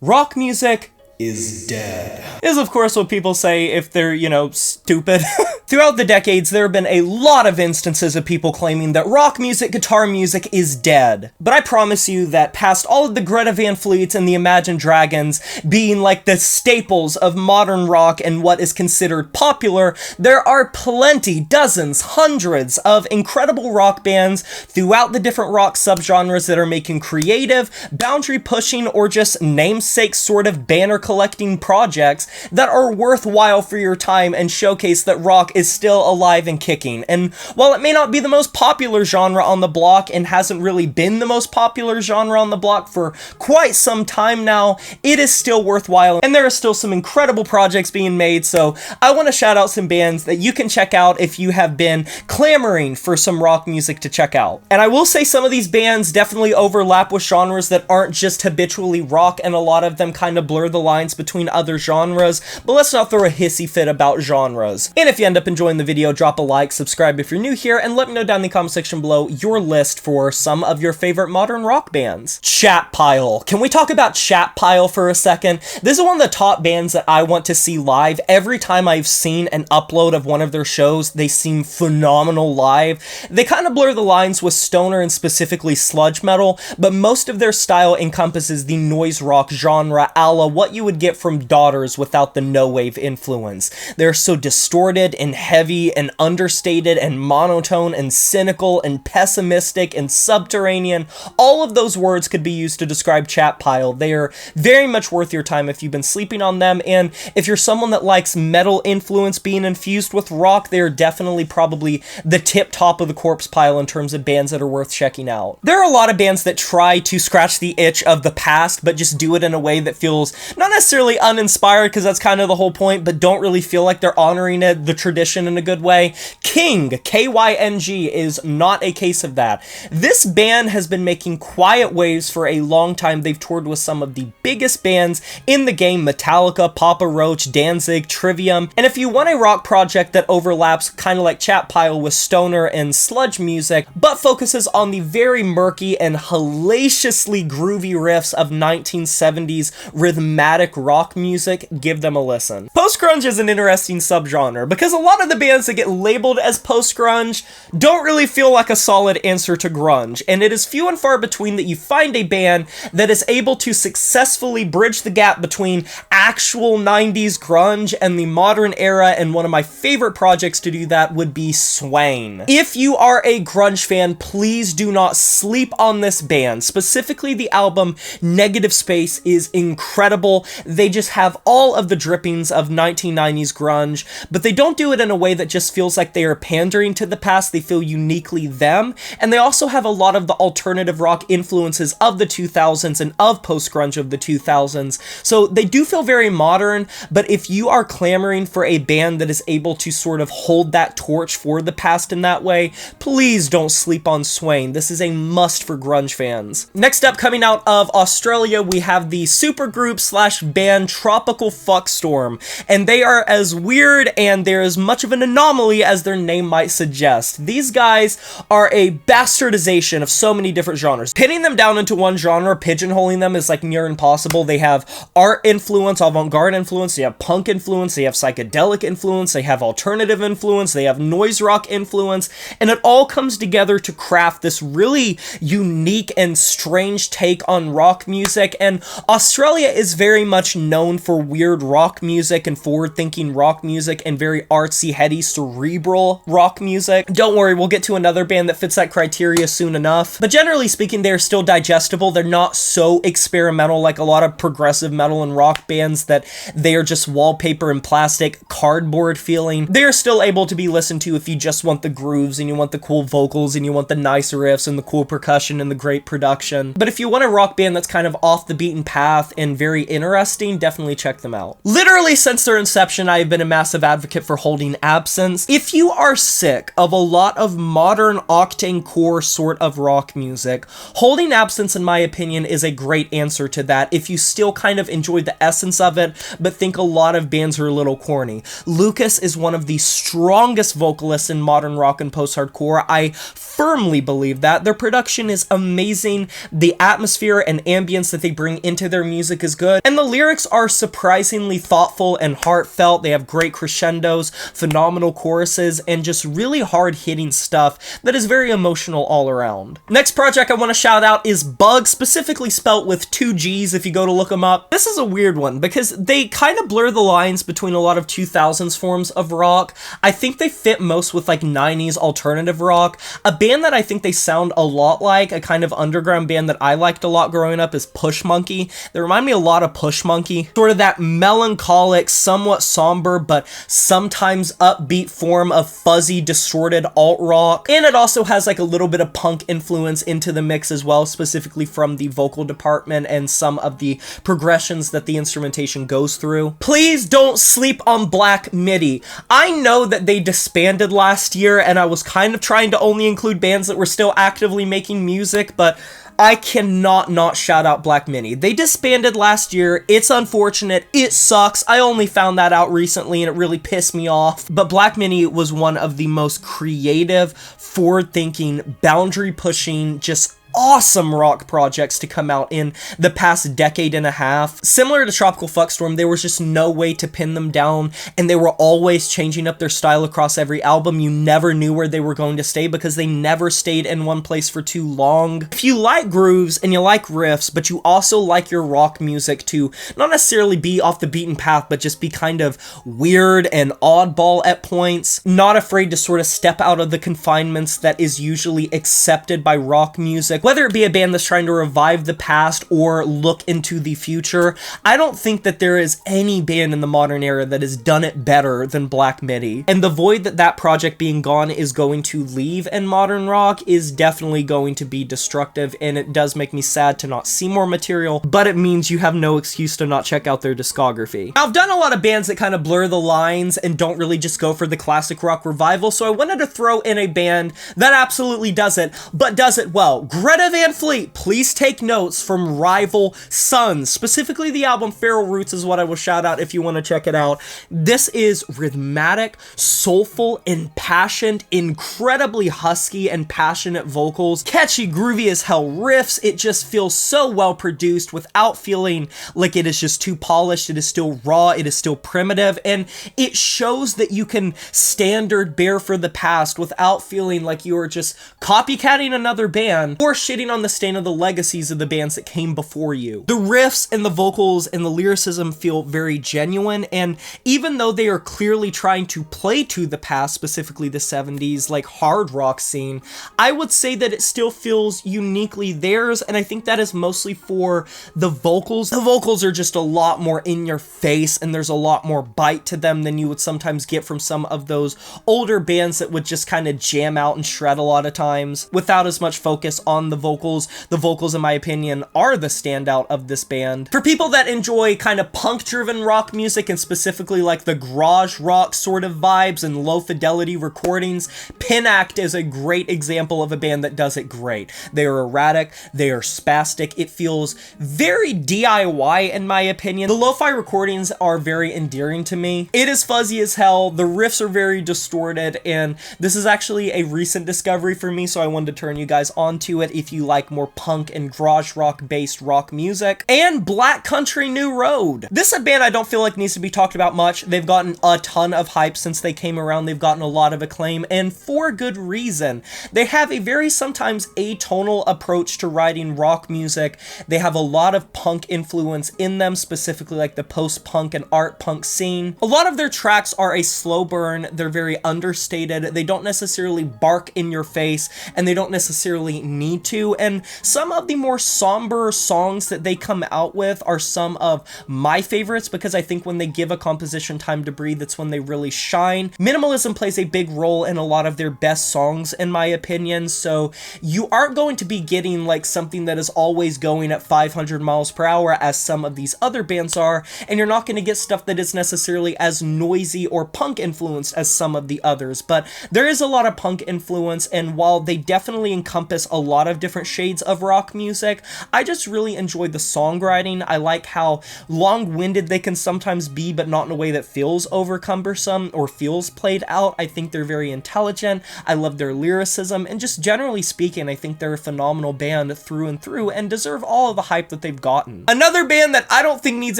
Rock music is dead. Is of course what people say if they're, stupid. Throughout the decades, there have been a lot of instances of people claiming that rock music, guitar music is dead. But I promise you that past all of the Greta Van Fleets and the Imagine Dragons being like the staples of modern rock and what is considered popular, there are plenty, dozens, hundreds of incredible rock bands throughout the different rock subgenres that are making creative, boundary pushing, or just namesake sort of banner collecting projects that are worthwhile for your time and showcase that rock is still alive and kicking. And while it may not be the most popular genre on the block and hasn't really been the most popular genre on the block for quite some time now, it is still worthwhile and there are still some incredible projects being made. So I want to shout out some bands that you can check out if you have been clamoring for some rock music to check out. And I will say some of these bands definitely overlap with genres that aren't just habitually rock, and a lot of them kind of blur the lines between other genres, but let's not throw a hissy fit about genres. And if you end up enjoying the video, drop a like, subscribe if you're new here, and let me know down in the comment section below your list for some of your favorite modern rock bands. Chat Pile. Can we talk about Chat Pile for a second? This is one of the top bands that I want to see live. Every time I've seen an upload of one of their shows, they seem phenomenal live. They kind of blur the lines with stoner and specifically sludge metal, but most of their style encompasses the noise rock genre, a la what you would get from Daughters without the no-wave influence. They're so distorted and heavy and understated and monotone and cynical and pessimistic and subterranean. All of those words could be used to describe Chat Pile. They are very much worth your time if you've been sleeping on them, and if you're someone that likes metal influence being infused with rock, they are definitely probably the tip top of the corpse pile in terms of bands that are worth checking out. There are a lot of bands that try to scratch the itch of the past, but just do it in a way that feels not necessarily uninspired, because that's kind of the whole point, but don't really feel like they're honoring the tradition in a good way. King, K-Y-N-G, is not a case of that. This band has been making quiet waves for a long time. They've toured with some of the biggest bands in the game: Metallica, Papa Roach, Danzig, Trivium. And if you want a rock project that overlaps kind of like Chat Pile with stoner and sludge music, but focuses on the very murky and hellaciously groovy riffs of 1970s rhythmatic rock music, give them a listen. Post-grunge is an interesting subgenre because a lot of the bands that get labeled as post-grunge don't really feel like a solid answer to grunge, and it is few and far between that you find a band that is able to successfully bridge the gap between actual 90s grunge and the modern era, and one of my favorite projects to do that would be Swain. If you are a grunge fan, please do not sleep on this band. Specifically, the album Negative Space is incredible. They just have all of the drippings of 1990s grunge, but they don't do it in a way that just feels like they are pandering to the past. They feel uniquely them, and they also have a lot of the alternative rock influences of the 2000s and of post-grunge of the 2000s, so they do feel very modern. But if you are clamoring for a band that is able to sort of hold that torch for the past in that way, please don't sleep on Swain. This is a must for grunge fans. Next up, coming out of Australia, we have the supergroup slash band Tropical Fuckstorm, and they are as weird and they're as much of an anomaly as their name might suggest. These guys are a bastardization of so many different genres. Pinning them down into one genre, pigeonholing them, is like near impossible. They have art influence, avant-garde influence, they have punk influence, they have psychedelic influence, they have alternative influence, they have noise rock influence, and it all comes together to craft this really unique and strange take on rock music. And Australia is very much known for weird rock music and forward-thinking rock music and very artsy, heady, cerebral rock music. Don't worry, we'll get to another band that fits that criteria soon enough. But generally speaking, they're still digestible. They're not so experimental like a lot of progressive metal and rock bands that they are just wallpaper and plastic cardboard feeling. They're still able to be listened to if you just want the grooves and you want the cool vocals and you want the nice riffs and the cool percussion and the great production. But if you want a rock band that's kind of off the beaten path and very interesting, interesting, definitely check them out. Literally since their inception, I have been a massive advocate for Holding Absence. If you are sick of a lot of modern octane core sort of rock music, Holding Absence, in my opinion, is a great answer to that if you still kind of enjoy the essence of it, but think a lot of bands are a little corny. Lucas is one of the strongest vocalists in modern rock and post-hardcore. I firmly believe that. Their production is amazing, the atmosphere and ambience that they bring into their music is good, and the lyrics are surprisingly thoughtful and heartfelt. They have great crescendos, phenomenal choruses, and just really hard-hitting stuff that is very emotional all around. Next project I want to shout out is Bug, specifically spelt with 2 G's if you go to look them up. This is a weird one because they kind of blur the lines between a lot of 2000s forms of rock. I think they fit most with like 90s alternative rock. A band that I think they sound a lot like, a kind of underground band that I liked a lot growing up, is Push Monkey. They remind me a lot of Push Monkey. Sort of that melancholic, somewhat somber, but sometimes upbeat form of fuzzy, distorted alt rock. And it also has like a little bit of punk influence into the mix as well, specifically from the vocal department and some of the progressions that the instrumentation goes through. Please don't sleep on Black Midi. I know that they disbanded last year, and I was kind of trying to only include bands that were still actively making music, but I cannot not shout out Black Midi. They disbanded last year. It's unfortunate. It sucks. I only found that out recently and it really pissed me off. But Black Midi was one of the most creative, forward-thinking, boundary-pushing, just awesome rock projects to come out in the past decade and a half. Similar to Tropical Fuckstorm, there was just no way to pin them down, and they were always changing up their style across every album. You never knew where they were going to stay because they never stayed in one place for too long. If you like grooves and you like riffs, but you also like your rock music to not necessarily be off the beaten path, but just be kind of weird and oddball at points, not afraid to sort of step out of the confinements that is usually accepted by rock music, whether it be a band that's trying to revive the past or look into the future, I don't think that there is any band in the modern era that has done it better than Black Midi. And the void that that project being gone is going to leave in modern rock is definitely going to be destructive, and it does make me sad to not see more material, but it means you have no excuse to not check out their discography. Now, I've done a lot of bands that kind of blur the lines and don't really just go for the classic rock revival, so I wanted to throw in a band that absolutely does it, but does it well. Greta Van Fleet, please take notes from Rival Sons. Specifically, the album Feral Roots is what I will shout out if you want to check it out. This is rhythmic, soulful, impassioned, incredibly husky and passionate vocals, catchy, groovy as hell riffs. It just feels so well produced without feeling like it is just too polished. It is still raw, it is still primitive, and it shows that you can standard bear for the past without feeling like you are just copycatting another band or shitting on the stain of the legacies of the bands that came before you. The riffs and the vocals and the lyricism feel very genuine, and even though they are clearly trying to play to the past, specifically the 70s, like hard rock scene, I would say that it still feels uniquely theirs, and I think that is mostly for the vocals. The vocals are just a lot more in your face, and there's a lot more bite to them than you would sometimes get from some of those older bands that would just kind of jam out and shred a lot of times without as much focus on the vocals. The vocals, in my opinion, are the standout of this band. For people that enjoy kind of punk-driven rock music and specifically like the garage rock sort of vibes and low-fidelity recordings, Pinact is a great example of a band that does it great. They are erratic, they are spastic, it feels very DIY in my opinion. The lo-fi recordings are very endearing to me. It is fuzzy as hell, the riffs are very distorted, and this is actually a recent discovery for me, so I wanted to turn you guys onto it if you like more punk and garage rock based rock music. And Black Country New Road. This is a band I don't feel like needs to be talked about much. They've gotten a ton of hype since they came around. They've gotten a lot of acclaim, and for good reason. They have a very sometimes atonal approach to writing rock music. They have a lot of punk influence in them, specifically like the post-punk and art punk scene. A lot of their tracks are a slow burn. They're very understated. They don't necessarily bark in your face, and they don't necessarily need to, and some of the more somber songs that they come out with are some of my favorites, because I think when they give a composition time to breathe, that's when they really shine. Minimalism plays a big role in a lot of their best songs, in my opinion, so you aren't going to be getting like something that is always going at 500 miles per hour as some of these other bands are, and you're not going to get stuff that is necessarily as noisy or punk influenced as some of the others, but there is a lot of punk influence, and while they definitely encompass a lot of different shades of rock music, I just really enjoy the songwriting. I like how long-winded they can sometimes be, but not in a way that feels over cumbersome or feels played out. I think they're very intelligent. I love their lyricism, and just generally speaking, I think they're a phenomenal band through and through and deserve all of the hype that they've gotten. Another band that I don't think needs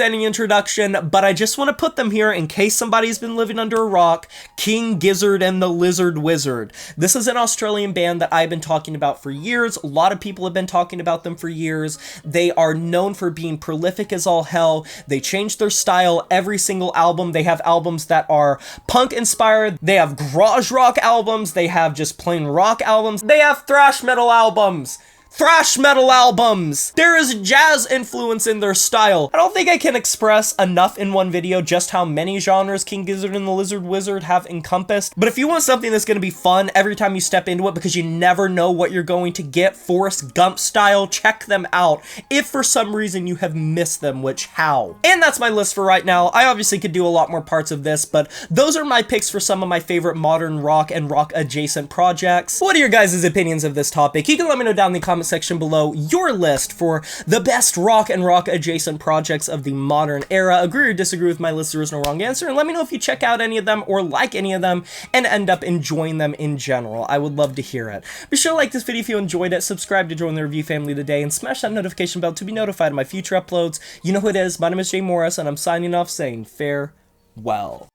any introduction, but I just want to put them here in case somebody's been living under a rock: King Gizzard and the Lizard Wizard. This is an Australian band that I've been talking about for years. A lot of people have been talking about them for years. They are known for being prolific as all hell. They change their style every single album. They have albums that are punk inspired. They have garage rock albums. They have just plain rock albums. They have thrash metal albums. There is jazz influence in their style. I don't think I can express enough in one video just how many genres King Gizzard and the Lizard Wizard have encompassed. But if you want something that's going to be fun every time you step into it, because you never know what you're going to get, Forrest Gump style, check them out. If for some reason you have missed them, which how? And that's my list for right now. I obviously could do a lot more parts of this, but those are my picks for some of my favorite modern rock and rock adjacent projects. What are your guys' opinions of this topic? You can let me know down in the comments section below your list for the best rock and rock adjacent projects of the modern era. Agree or disagree with my list, there is no wrong answer, and let me know if you check out any of them or like any of them and end up enjoying them in general. I would love to hear it. Be sure to like this video if you enjoyed it, subscribe to join the review family today, and smash that notification bell to be notified of my future uploads. You know who it is, my name is Jay Morris, and I'm signing off saying farewell.